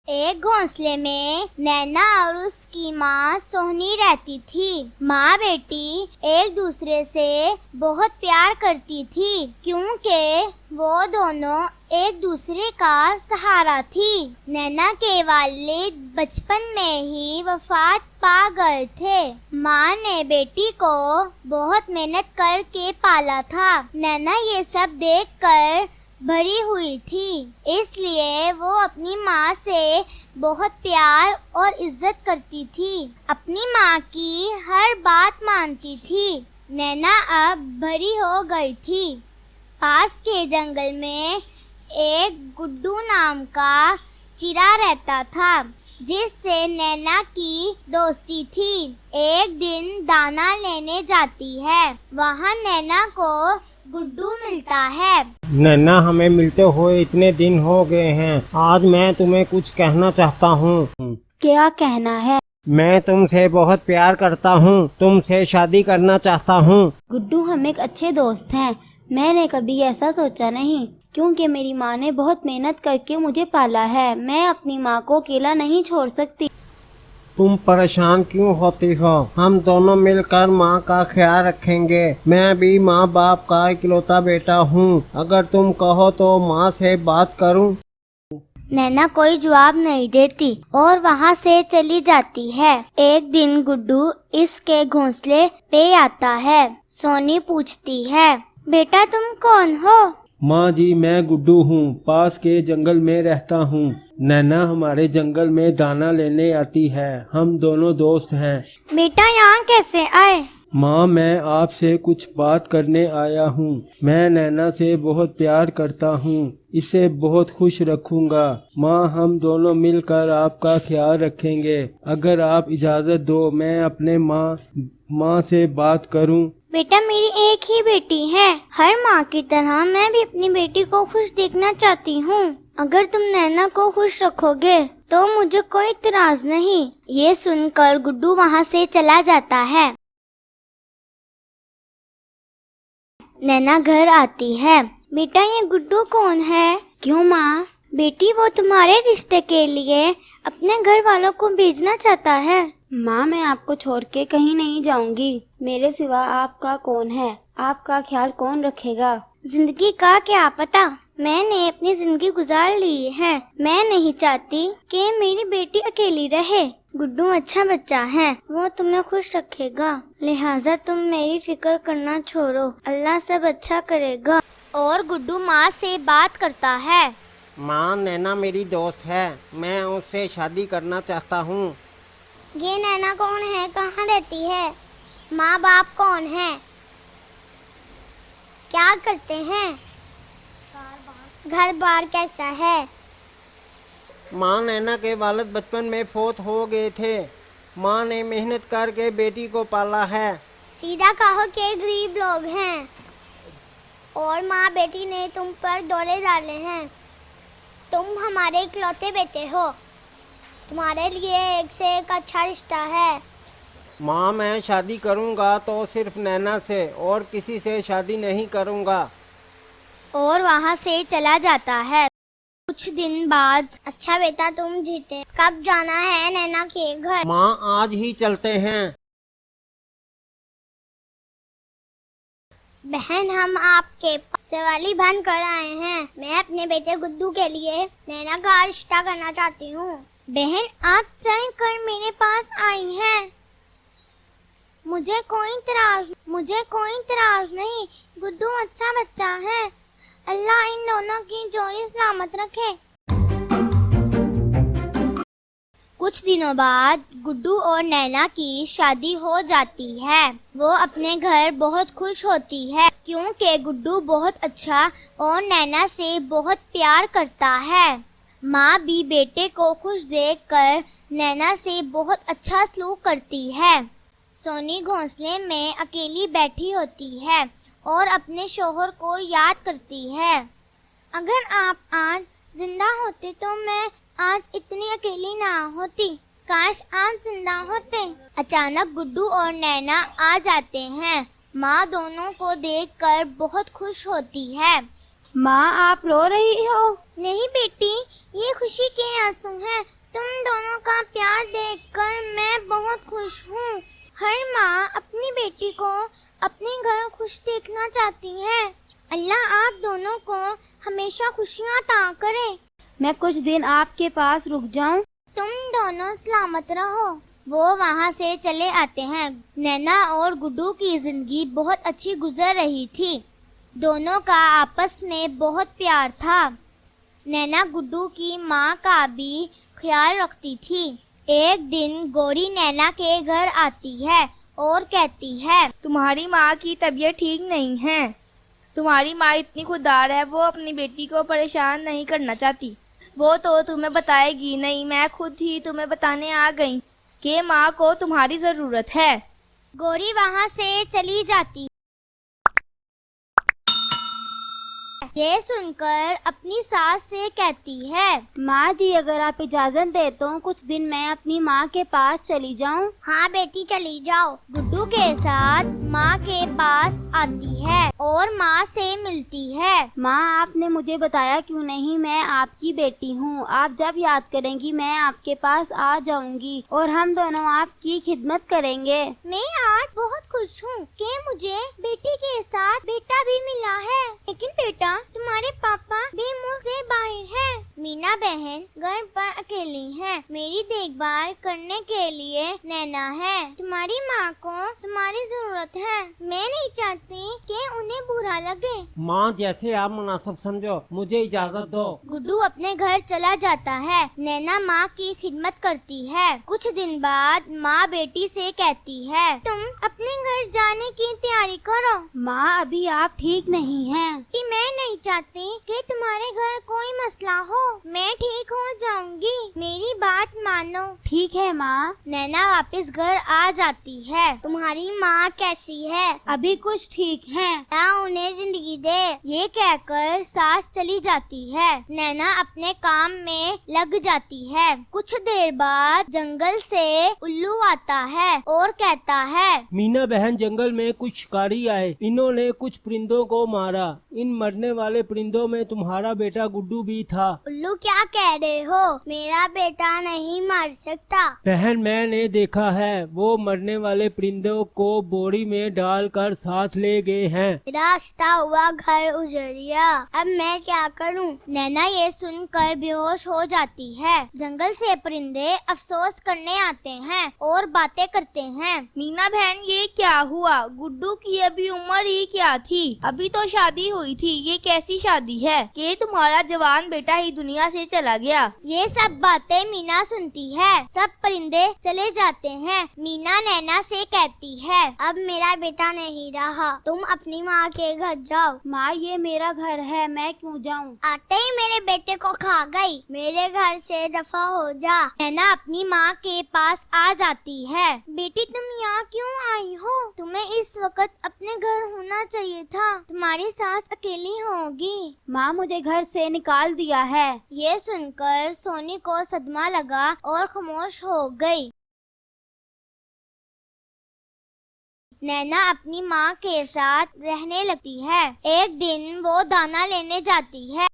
एक घोंसले में नैना और उसकी माँ सोहनी रहती थी। माँ बेटी एक दूसरे से बहुत प्यार करती थी क्योंकि वो दोनों एक दूसरे का सहारा थी। नैना के वालिद बचपन में ही वफात पा गए थे। माँ ने बेटी को बहुत मेहनत करके पाला था। नैना ये सब देखकर भरी हुई थी, इसलिए वो अपनी माँ से बहुत प्यार और इज्जत करती थी। अपनी माँ की हर बात मानती थी। नैना अब बड़ी हो गई थी। पास के जंगल में एक गुड्डू नाम का चिड़ा रहता था जिससे नैना की दोस्ती थी। एक दिन दाना लेने जाती है। वहाँ नैना को गुड्डू मिलता है। नैना, हमें मिलते हुए इतने दिन हो गए हैं। आज मैं तुम्हें कुछ कहना चाहता हूँ। क्या कहना है? मैं तुमसे बहुत प्यार करता हूँ। तुमसे शादी करना चाहता हूँ। गुड्डू, हम एक अच्छे दोस्त हैं। मैंने कभी ऐसा सोचा नहीं क्योंकि मेरी माँ ने बहुत मेहनत करके मुझे पाला है। मैं अपनी माँ को अकेला नहीं छोड़ सकती। तुम परेशान क्यों होती हो? हम दोनों मिलकर माँ का ख्याल रखेंगे। मैं भी माँ बाप का इकलौता बेटा हूँ। अगर तुम कहो तो माँ से बात करूँ। नैना कोई जवाब नहीं देती और वहाँ से चली जाती है। एक दिन गुड्डू इसके घोंसले पे आता है। सोनी पूछती है, बेटा तुम कौन हो? माँ जी, मैं गुड्डू हूँ, पास के जंगल में रहता हूँ। नैना हमारे जंगल में दाना लेने आती है। हम दोनों दोस्त हैं। बेटा यहाँ कैसे आए? माँ, मैं आपसे कुछ बात करने आया हूँ। मैं नैना से बहुत प्यार करता हूँ। इसे बहुत खुश रखूंगा। माँ, हम दोनों मिलकर आपका ख्याल रखेंगे। अगर आप इजाज़त दो, मैं अपने माँ से बात करूँ। बेटा, मेरी एक ही बेटी है। हर माँ की तरह मैं भी अपनी बेटी को खुश देखना चाहती हूँ। अगर तुम नैना को खुश रखोगे तो मुझे कोई इतराज नहीं। ये सुनकर गुड्डू वहाँ से चला जाता है। नैना घर आती है। बेटा, ये गुड्डू कौन है? क्यों माँ? बेटी, वो तुम्हारे रिश्ते के लिए अपने घर वालों को भेजना चाहता है। माँ, मैं आपको छोड़ के कहीं नहीं जाऊंगी। मेरे सिवा आपका कौन है? आपका ख्याल कौन रखेगा? जिंदगी का क्या पता, मैंने अपनी जिंदगी गुजार ली है। मैं नहीं चाहती कि मेरी बेटी अकेली रहे। गुड्डू अच्छा बच्चा है, वो तुम्हें खुश रखेगा। लिहाजा तुम मेरी फिक्र करना छोड़ो। अल्लाह सब अच्छा करेगा। और गुड्डू माँ से बात करता है। माँ, नैना मेरी दोस्त है। मैं उससे शादी करना चाहता हूँ। ये नैना कौन है? कहाँ रहती है? माँ बाप कौन है? क्या करते हैं? घर बार कैसा है? माँ, नैना के वालिद बचपन में फौत हो गए थे। माँ ने मेहनत करके बेटी को पाला है। सीधा कहो कि गरीब लोग हैं और माँ बेटी ने तुम पर दौरे डाले हैं। तुम हमारे इकलौते बेटे हो। तुम्हारे लिए एक से एक अच्छा रिश्ता है। माँ, मैं शादी करूँगा तो सिर्फ नैना से, और किसी से शादी नहीं करूँगा। और वहाँ से चला जाता है। कुछ दिन बाद, अच्छा बेटा तुम जीते। कब जाना है नैना के घर? माँ, आज ही चलते हैं। बहन, हम आपके सवाली बन कर आए हैं। मैं अपने बेटे गुड्डू के लिए नैना का रिश्ता करना चाहती हूँ। बहन, आप चाह कर मेरे पास आई हैं। मुझे कोई इतराज नहीं। गुड्डू अच्छा बच्चा है। अल्लाह इन दोनों की जोड़ी सलामत रखे। कुछ दिनों बाद गुड्डू और नैना की शादी हो जाती है। वो अपने घर बहुत खुश होती है क्योंकि गुड्डू बहुत अच्छा और नैना से बहुत प्यार करता है। माँ भी बेटे को खुश देखकर नैना से बहुत अच्छा सलूक करती है। सोनी घोंसले में अकेली बैठी होती है और अपने शोहर को याद करती है। अगर आप आज जिंदा होते तो मैं आज इतनी अकेली ना होती। काश आप जिंदा होते। अचानक गुड्डू और नैना आ जाते हैं। माँ दोनों को देखकर बहुत खुश होती है। माँ, आप रो रही हो? नहीं बेटी, ये खुशी के आंसू हैं। तुम दोनों का प्यार देखकर मैं बहुत खुश हूँ। हर माँ अपनी बेटी को अपने घर खुश देखना चाहती है। अल्लाह आप दोनों को हमेशा खुशियाँ अता करे। मैं कुछ दिन आपके पास रुक जाऊं? तुम दोनों सलामत रहो। वो वहाँ से चले आते हैं। नैना और गुड्डू की जिंदगी बहुत अच्छी गुजर रही थी। दोनों का आपस में बहुत प्यार था। नैना गुड्डू की माँ का भी ख्याल रखती थी। एक दिन गौरी नैना के घर आती है और कहती है, तुम्हारी माँ की तबीयत ठीक नहीं है। तुम्हारी माँ इतनी खुददार है, वो अपनी बेटी को परेशान नहीं करना चाहती। वो तो तुम्हें बताएगी नहीं, मैं खुद ही तुम्हें बताने आ गई कि माँ को तुम्हारी जरूरत है। गौरी वहाँ से चली जाती। ये सुनकर अपनी सास से कहती है, माँ जी, अगर आप इजाजत दे तो कुछ दिन मैं अपनी माँ के पास चली जाऊँ? हाँ बेटी, चली जाओ। गुड्डू के साथ माँ के पास आती है और माँ से मिलती है। माँ, आपने मुझे बताया क्यों नहीं? मैं आपकी बेटी हूँ। आप जब याद करेंगी मैं आपके पास आ जाऊंगी और हम दोनों आपकी खिदमत करेंगे। मैं आज बहुत खुश हूँ कि मुझे बेटी के साथ बेटा भी मिला है। लेकिन बेटा, तुम्हारे पापा भी मुल्क से बाहर हैं। मीना बहन घर पर अकेली है। मेरी देखभाल करने के लिए नैना है। तुम्हारी माँ को तुम्हारी जरूरत है। मैं नहीं चाहती कि उन्हें बुरा लगे। माँ, जैसे आप मुनासिब समझो, मुझे इजाजत दो। गुड्डू अपने घर चला जाता है। नैना माँ की खिदमत करती है। कुछ दिन बाद माँ बेटी से कहती है, तुम अपने घर जाने की तैयारी करो। माँ, अभी आप ठीक नहीं हैं। कि मैं नहीं चाहती कि तुम्हारे घर कोई मसला हो। मैं ठीक हो जाऊंगी। मेरी बात मानो। ठीक है माँ। नैना वापस घर आ जाती है। तुम्हारी माँ कैसी है? अभी कुछ ठीक है। उन्हें जिंदगी दे। ये कहकर सास चली जाती है। नैना अपने काम में लग जाती है। कुछ देर बाद जंगल से उल्लू आता है और कहता है, मीना बहन, जंगल में कुछ शिकारी आए। इन्होंने कुछ परिंदों को मारा। इन मरने वाले परिंदों में तुम्हारा बेटा गुड्डू भी था। उल्लू, क्या कह रहे हो? मेरा बेटा नहीं मर सकता। बहन, मैंने देखा है, वो मरने वाले परिंदों को बोरी में डालकर साथ ले गए हैं। रास्ता हुआ घर उजड़ गया। अब मैं क्या करूं? नैना ये सुनकर बेहोश हो जाती है। जंगल से परिंदे अफसोस करने आते हैं और बातें करते हैं। मीना बहन, ये क्या हुआ? गुड्डू की अभी उम्र ही क्या थी? अभी तो शादी हुई थी। ये कैसी शादी है कि तुम्हारा जवान बेटा ही दुनिया से चला गया? ये सब बातें मीना सुनती है। सब परिंदे चले जाते हैं। मीना नैना से कहती है, अब मेरा बेटा नहीं रहा। तुम अपनी माँ के घर जाओ। माँ, ये मेरा घर है, मैं क्यों जाऊँ? आते ही मेरे बेटे को खा गई। मेरे घर से दफा हो जा। नैना अपनी माँ के पास आ जाती है। बेटी, तुम यहाँ क्यों आई हो? तुम्हें इस वक्त अपने घर होना चाहिए था। तुम्हारी सास अकेली होगी। माँ, मुझे घर से निकाल दिया है। ये सुनकर सोनी को सदमा लगा और खामोश हो गई। नैना अपनी माँ के साथ रहने लगती है। एक दिन वो दाना लेने जाती है।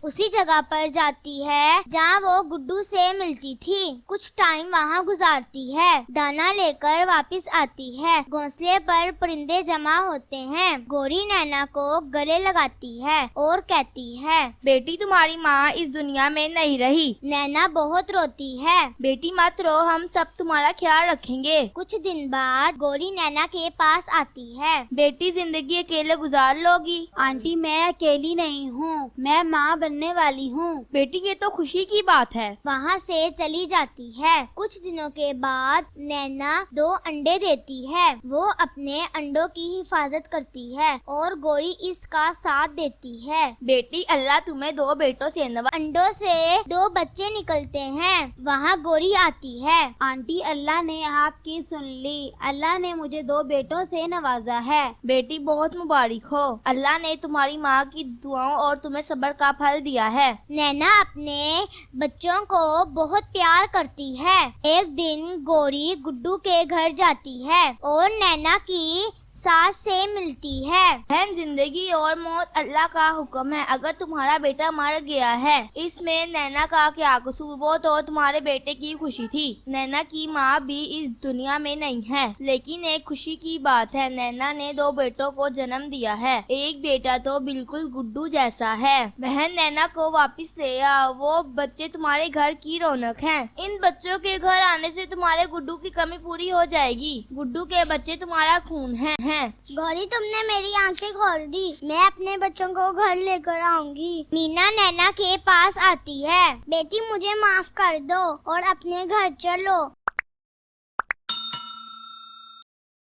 उसी जगह पर जाती है जहाँ वो गुड्डू से मिलती थी। कुछ टाइम वहाँ गुजारती है। दाना लेकर वापस आती है। घोंसले पर परिंदे जमा होते हैं। गौरी नैना को गले लगाती है और कहती है, बेटी, तुम्हारी माँ इस दुनिया में नहीं रही। नैना बहुत रोती है। बेटी मत रो, हम सब तुम्हारा ख्याल रखेंगे। कुछ दिन बाद गौरी नैना के पास आती है। बेटी, जिंदगी अकेले गुजार लोगी? आंटी, मैं अकेली नहीं हूँ, मैं माँ बनने वाली हूँ। बेटी, ये तो खुशी की बात है। वहाँ से चली जाती है। कुछ दिनों के बाद नैना 2 अंडे देती है। वो अपने अंडों की हिफाजत करती है और गौरी इसका साथ देती है। बेटी, अल्लाह तुम्हें 2 बेटों से नवाजा। अंडों से 2 बच्चे निकलते हैं। वहाँ गौरी आती है। आंटी, अल्लाह ने आपकी सुन ली। अल्लाह ने मुझे 2 बेटों से नवाजा है। बेटी, बहुत मुबारक हो। अल्लाह ने तुम्हारी माँ की दुआओं और तुम्हें सब्र का फल दिया है। नैना अपने बच्चों को बहुत प्यार करती है। एक दिन गौरी गुड्डू के घर जाती है और नैना की सास से मिलती है। बहन, जिंदगी और मौत अल्लाह का हुक्म है। अगर तुम्हारा बेटा मर गया है, इसमें नैना का क्या कसूर? वो तो तुम्हारे बेटे की खुशी थी। नैना की माँ भी इस दुनिया में नहीं है, लेकिन एक खुशी की बात है, नैना ने 2 बेटों को जन्म दिया है। एक बेटा तो बिल्कुल गुड्डू जैसा है। बहन, नैना को वापस ले आओ, वो बच्चे तुम्हारे घर की रौनक हैं। इन बच्चों के घर आने से तुम्हारे गुड्डू की कमी पूरी हो जाएगी। गुड्डू के बच्चे तुम्हारा खून हैं। गौरी, तुमने मेरी आंखें खोल दी। मैं अपने बच्चों को घर लेकर आऊंगी। मीना नैना के पास आती है। बेटी, मुझे माफ कर दो और अपने घर चलो।